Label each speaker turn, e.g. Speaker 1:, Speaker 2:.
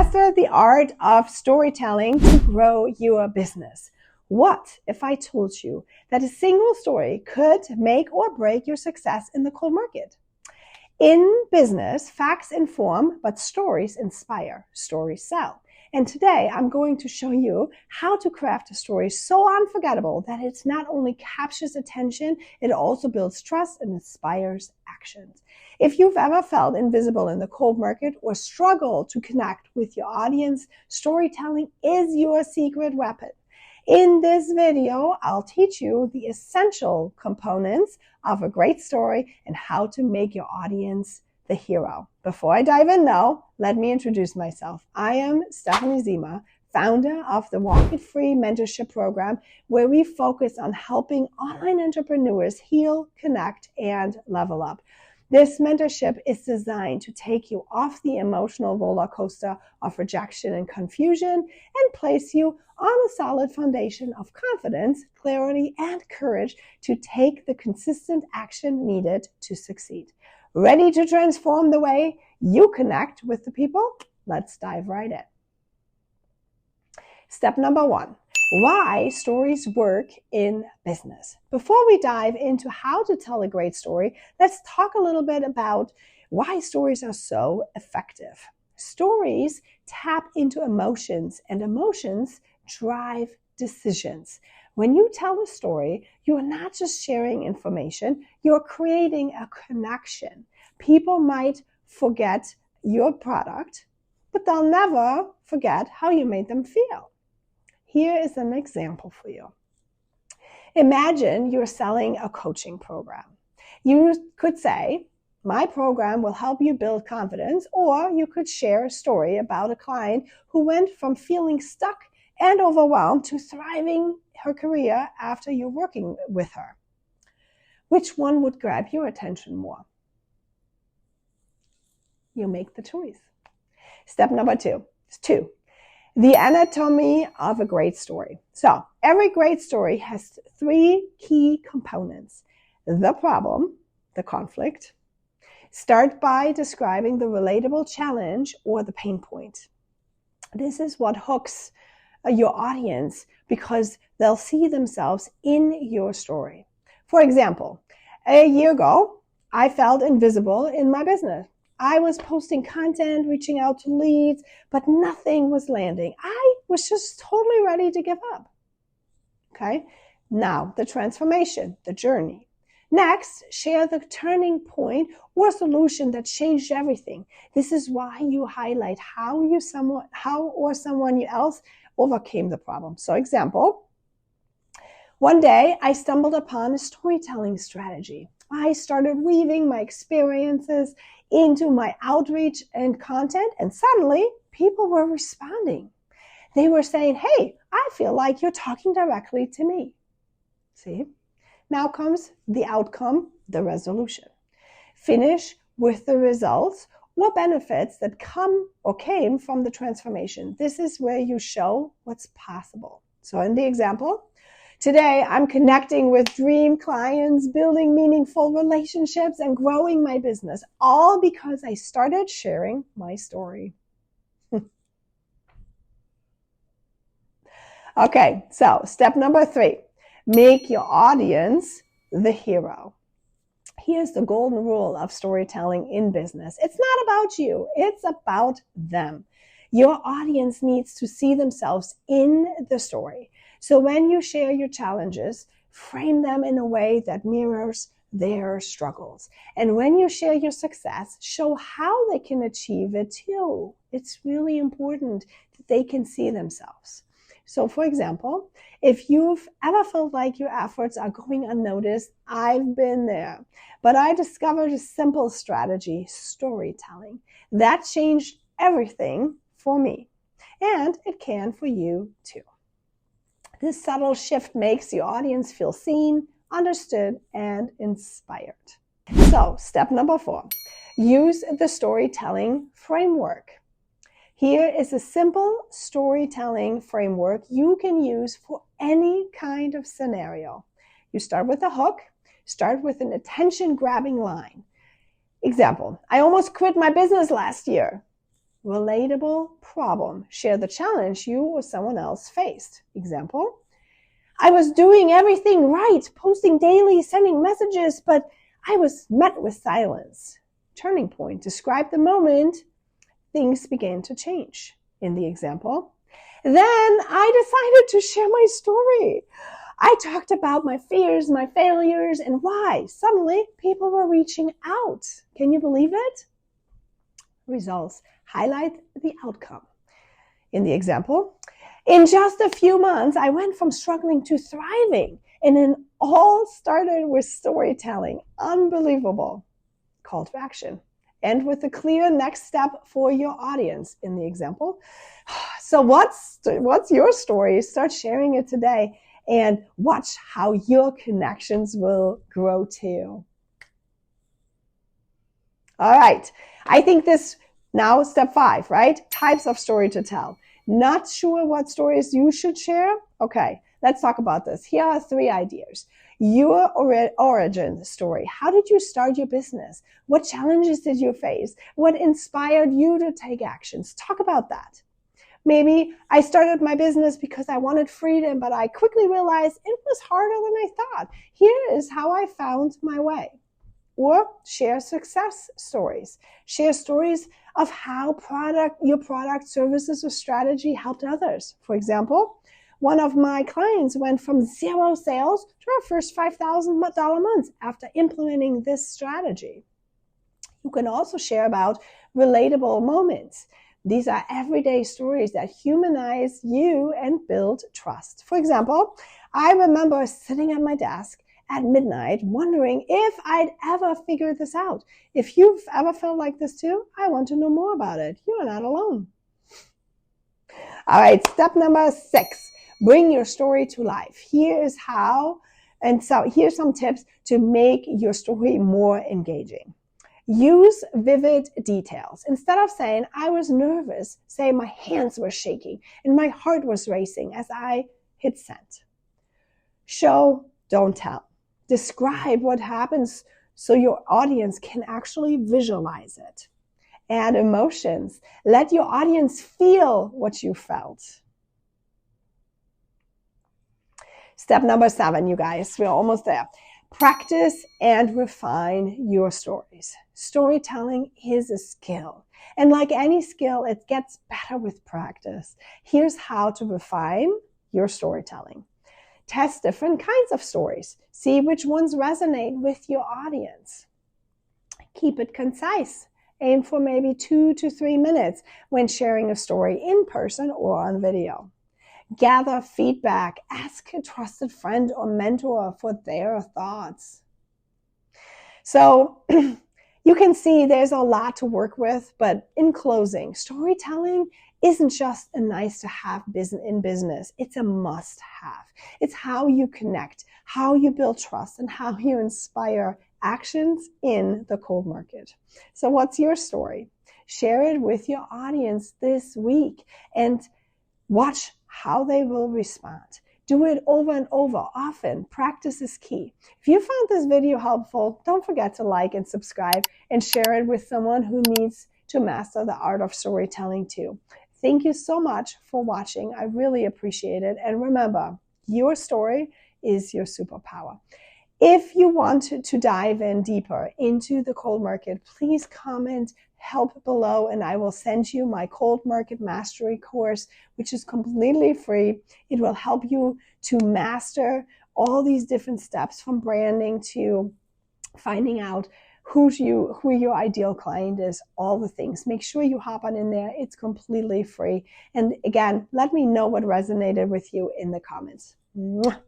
Speaker 1: Master the art of storytelling to grow your business. What if I told you that a single story could make or break your success in the cold market? In business, facts inform, but stories inspire. Stories sell. And today I'm going to show you how to craft a story so unforgettable that it not only captures attention, it also builds trust and inspires actions. If you've ever felt invisible in the cold market or struggled to connect with your audience, storytelling is your secret weapon. In this video, I'll teach you the essential components of a great story and how to make your audience the hero. Before I dive in though, let me introduce myself. I am Stephanie Zima, founder of the Walk It Free Mentorship Program, where we focus on helping online entrepreneurs heal, connect, and level up. This mentorship is designed to take you off the emotional roller coaster of rejection and confusion and place you on a solid foundation of confidence, clarity, and courage to take the consistent action needed to succeed. Ready to transform the way you connect with the people? Let's dive right in. Step number 1. Why stories work in business. Before we dive into how to tell a great story, let's talk a little bit about why stories are so effective. Stories tap into emotions, and emotions drive decisions. When you tell a story, you are not just sharing information, you're creating a connection. People might forget your product, but they'll never forget how you made them feel. Here is an example for you. Imagine you're selling a coaching program. You could say, my program will help you build confidence, or you could share a story about a client who went from feeling stuck and overwhelmed to thriving her career after you're working with her. Which one would grab your attention more? You make the choice. Step number 2. The anatomy of a great story. So every great story has 3 key components. The problem, the conflict. Start by describing the relatable challenge or the pain point. This is what hooks your audience because they'll see themselves in your story. For example, a year ago, I felt invisible in my business. I was posting content, reaching out to leads, but nothing was landing. I was just totally ready to give up. Okay, now the transformation, the journey. Next, share the turning point or solution that changed everything. This is why you highlight how someone else overcame the problem. So example, one day I stumbled upon a storytelling strategy. I started weaving my experiences into my outreach and content, and suddenly people were responding. They were saying, hey, I feel like you're talking directly to me. See? Now comes the outcome, the resolution. Finish with the results or benefits that came from the transformation. This is where you show what's possible. So in the example, today, I'm connecting with dream clients, building meaningful relationships, and growing my business, all because I started sharing my story. Okay, so step number 3, make your audience the hero. Here's the golden rule of storytelling in business. It's not about you, it's about them. Your audience needs to see themselves in the story. So when you share your challenges, frame them in a way that mirrors their struggles. And when you share your success, show how they can achieve it too. It's really important that they can see themselves. So for example, if you've ever felt like your efforts are going unnoticed, I've been there. But I discovered a simple strategy, storytelling, that changed everything for me. And it can for you too. This subtle shift makes your audience feel seen, understood, and inspired. So, step number 4, use the storytelling framework. Here is a simple storytelling framework you can use for any kind of scenario. You start with a hook, start with an attention-grabbing line. Example, I almost quit my business last year. relatable problem. Share the challenge you or someone else faced. Example, I was doing everything right, posting daily, sending messages, but I was met with silence. Turning point. Describe the moment things began to change. In the example, then I decided to share my story. I talked about my fears, my failures, and why. Suddenly, people were reaching out. Can you believe it? Results highlight the outcome. In the example, in just a few months, I went from struggling to thriving, and it all started with storytelling. Unbelievable. Call to action. And with a clear next step for your audience. In the example, so what's your story? Start sharing it today and watch how your connections will grow too. All right. I think this now step 5, right? Types of story to tell. Not sure what stories you should share? Okay, let's talk about this. Here are 3 ideas. Your origin story. How did you start your business? What challenges did you face? What inspired you to take actions? Talk about that. Maybe I started my business because I wanted freedom, but I quickly realized it was harder than I thought. Here is how I found my way. Or share success stories. Share stories of how your product, services, or strategy helped others. For example, one of my clients went from 0 sales to her first $5,000 months after implementing this strategy. You can also share about relatable moments. These are everyday stories that humanize you and build trust. For example, I remember sitting at my desk at midnight wondering if I'd ever figure this out. If you've ever felt like this too, I want to know more about it. You are not alone. All right, step number 6. Bring your story to life. Here's some tips to make your story more engaging. Use vivid details. Instead of saying, I was nervous, say my hands were shaking and my heart was racing as I hit send. Show, don't tell. Describe what happens so your audience can actually visualize it. Add emotions. Let your audience feel what you felt. Step number 7, you guys, we're almost there. Practice and refine your stories. Storytelling is a skill. And like any skill, it gets better with practice. Here's how to refine your storytelling. Test different kinds of stories. See which ones resonate with your audience. Keep it concise. Aim for maybe 2 to 3 minutes when sharing a story in person or on video. Gather feedback. Ask a trusted friend or mentor for their thoughts. So you can see there's a lot to work with, but in closing, storytelling isn't just a nice to have in business. It's a must have. It's how you connect, how you build trust, and how you inspire actions in the cold market. So what's your story? Share it with your audience this week and watch how they will respond. Do it over and over, often. Practice is key. If you found this video helpful, don't forget to like and subscribe and share it with someone who needs to master the art of storytelling too. Thank you so much for watching. I really appreciate it. And remember, your story is your superpower. If you want to dive in deeper into the cold market, please comment help below and I will send you my cold market mastery course, which is completely free. It will help you to master all these different steps from branding to finding out who your ideal client is, all the things. Make sure you hop on in there. It's completely free. And again, let me know what resonated with you in the comments. Mwah.